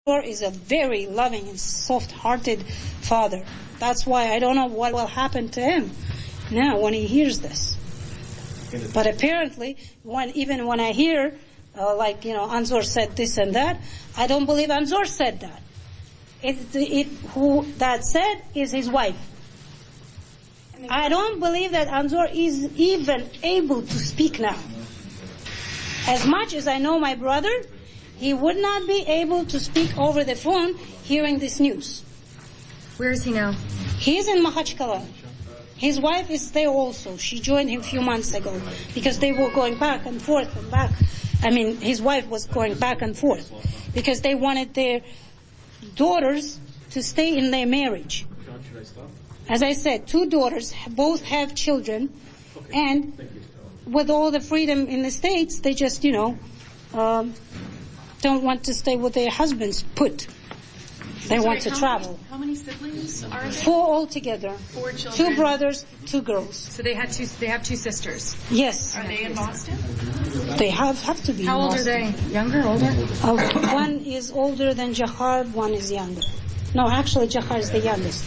Anzor is a very loving and soft-hearted father. That's why I don't know what will happen to him now when he hears this. But apparently, even when I hear, Anzor said this and that, I don't believe Anzor said that. Who that said is his wife. I don't believe that Anzor is even able to speak now. As much as I know my brother, he would not be able to speak over the phone hearing this news. Where is he now? He's in Makhachkala. His wife is there also. She joined him a few months ago because they were going back and forth and back. His wife was going back and forth because they wanted their daughters to stay in their marriage. As I said, 2 daughters both have children, and with all the freedom in the States, they just, don't want to stay with their husbands put. They want to travel. How many siblings are there? 4 altogether. 4 children. 2 brothers, 2 girls. So they have 2 sisters. Yes. Are they in Boston? They have to be. How old are they? Younger, older? One is older than Jahar, one is younger. No, actually Jahar is the youngest.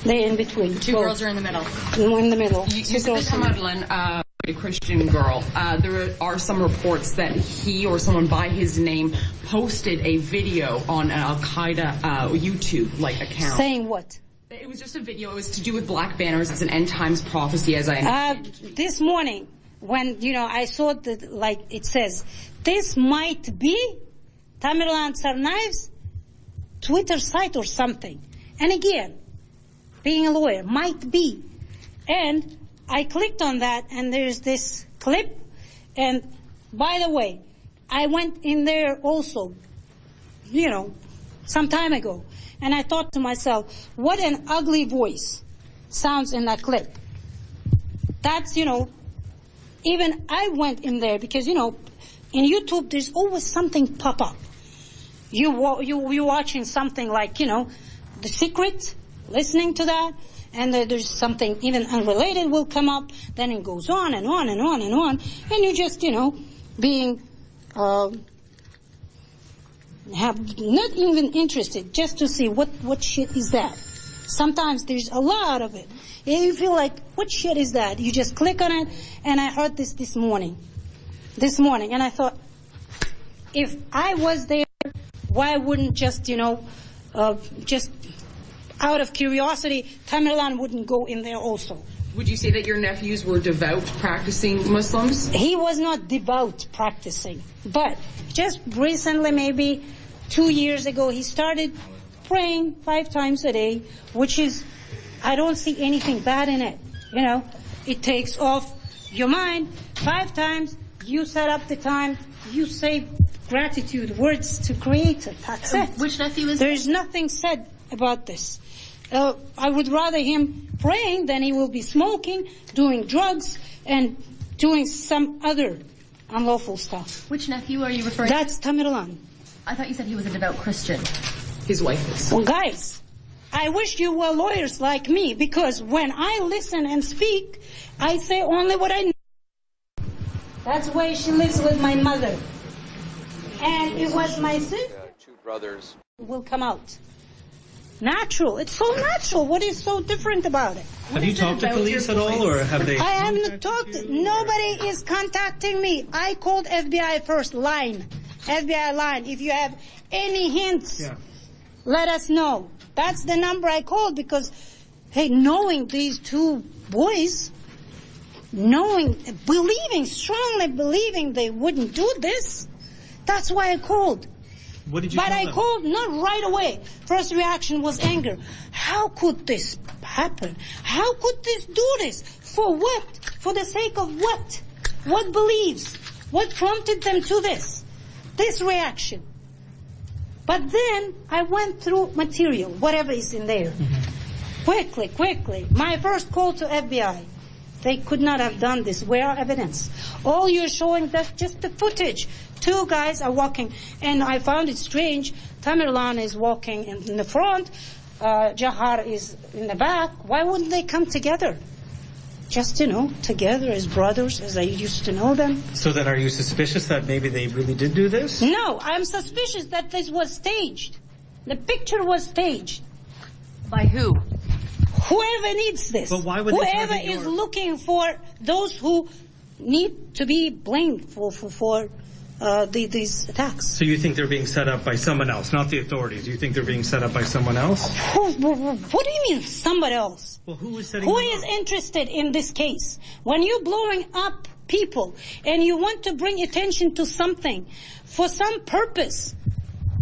They're in between. 2 girls are in the middle. In the middle. You said this, Madeline, a Christian girl. There are some reports that he or someone by his name posted a video on an Al-Qaeda YouTube account. Saying what? It was just a video. It was to do with black banners. It's an end times prophecy, as I understand. This morning, when I saw that, it says, this might be Tamerlan Tsarnaev's Twitter site or something. And again, being a lawyer, might be. And I clicked on that, and there's this clip. And by the way, I went in there also, some time ago. And I thought to myself, what an ugly voice sounds in that clip. That's, even I went in there because, in YouTube, there's always something pop up. You're watching something like, The Secret, listening to that, and there's something even unrelated will come up, then it goes on and on and on and on, and you just, being not even interested just to see what shit is that. Sometimes there's a lot of it. And you feel like, what shit is that? You just click on it, and I heard this morning, and I thought, if I was there, why wouldn't just, just out of curiosity, Tamerlan wouldn't go in there also. Would you say that your nephews were devout, practicing Muslims? He was not devout practicing, but just recently, maybe 2 years ago, he started praying 5 times a day, which is, I don't see anything bad in it. It takes off your mind 5 times, you set up the time, you say gratitude words to Creator. That's it. Which nephew is There's nothing said about this. I would rather him praying than he will be smoking, doing drugs, and doing some other unlawful stuff. Which nephew are you referring to? That's Tamerlan. I thought you said he was a devout Christian. His wife is. Well, guys, I wish you were lawyers like me, because when I listen and speak, I say only what I know. That's why she lives with my mother. And it was my sister. 2 brothers will come out. Natural. It's so natural. What is so different about it? Have you talked to police at all, or have they? I haven't talked. Nobody is contacting me. I called FBI first. FBI line. If you have any hints, let us know. That's the number I called because, hey, knowing these 2 boys, strongly believing they wouldn't do this, that's why I called. What did you But tell I them? called not right away. First reaction was anger. How could this happen? How could this do this? For what? For the sake of what? What beliefs? What prompted them to this? This reaction. But then I went through material, whatever is in there. Quickly. My first call to FBI. They could not have done this. Where are evidence? All you're showing, that's just the footage. 2 guys are walking, and I found it strange. Tamerlan is walking in the front, Jahar is in the back. Why wouldn't they come together? Just, together as brothers, as I used to know them. So then are you suspicious that maybe they really did do this? No, I'm suspicious that this was staged. The picture was staged. By who? Whoever needs this. But why would they whoever target is looking for those who need to be blamed for these attacks. So you think they're being set up by someone else, not the authorities? You think they're being set up by someone else? What do you mean, somebody else? Well, who is setting Who them is up? interested in this case? When you're blowing up people and you want to bring attention to something for some purpose,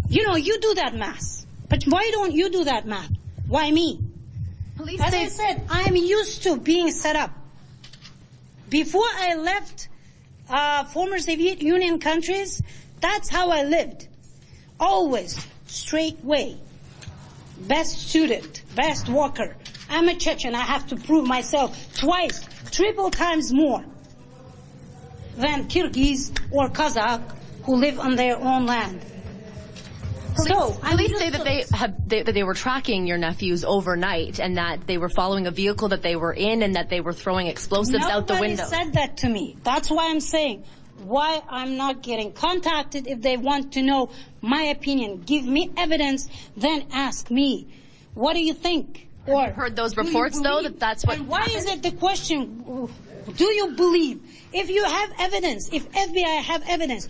you know, you do that math. But why don't you do that math? Why me? Police As I said, I'm used to being set up. Before I left former Soviet Union countries, that's how I lived. Always straight way. Best student, best worker. I'm a Chechen. I have to prove myself twice, triple times more than Kyrgyz or Kazakh who live on their own land. Police say that they were tracking your nephews overnight and that they were following a vehicle that they were in and that they were throwing explosives out the window. Nobody said that to me. That's why I'm saying why I'm not getting contacted. If they want to know my opinion, give me evidence, then ask me. What do you think? Or you heard those reports though that's what. And why is it the question? Do you believe? If you have evidence, if FBI have evidence,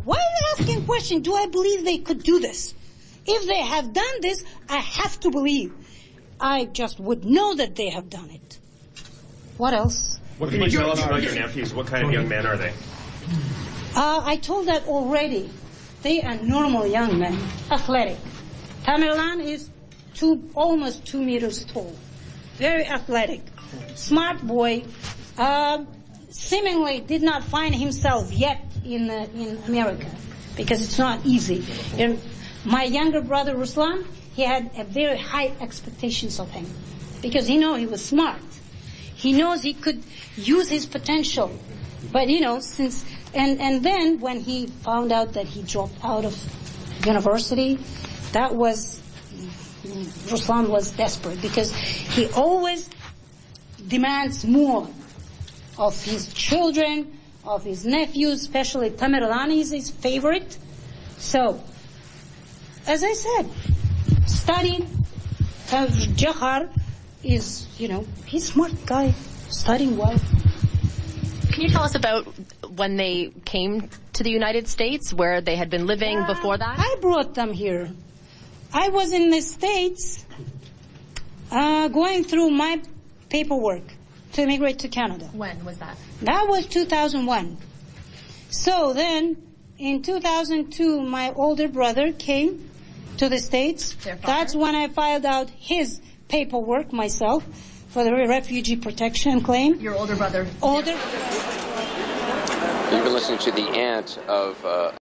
why are you asking question? Do I believe they could do this? If they have done this, I have to believe. I just would know that they have done it. What else? What can you tell us about your nephews? What kind of young men are they? I told that already. They are normal young men, athletic. Tamerlan is almost 2 meters tall, very athletic, smart boy. Seemingly did not find himself yet in America because it's not easy. And my younger brother Ruslan, he had a very high expectations of him because he was smart. He knows he could use his potential, but and then when he found out that he dropped out of university, that was Ruslan was desperate because he always demands more of his children, of his nephews, especially Tamerlan is his favorite. So, as I said, studying. Jahar is, he's a smart guy, studying well. Can you tell us about when they came to the United States, where they had been living before that? I brought them here. I was in the States going through my paperwork to immigrate to Canada. When was that? That was 2001. So then, in 2002, my older brother came to the States. That's when I filed out his paperwork myself for the refugee protection claim. Your older brother? Older. You've been listening to the aunt of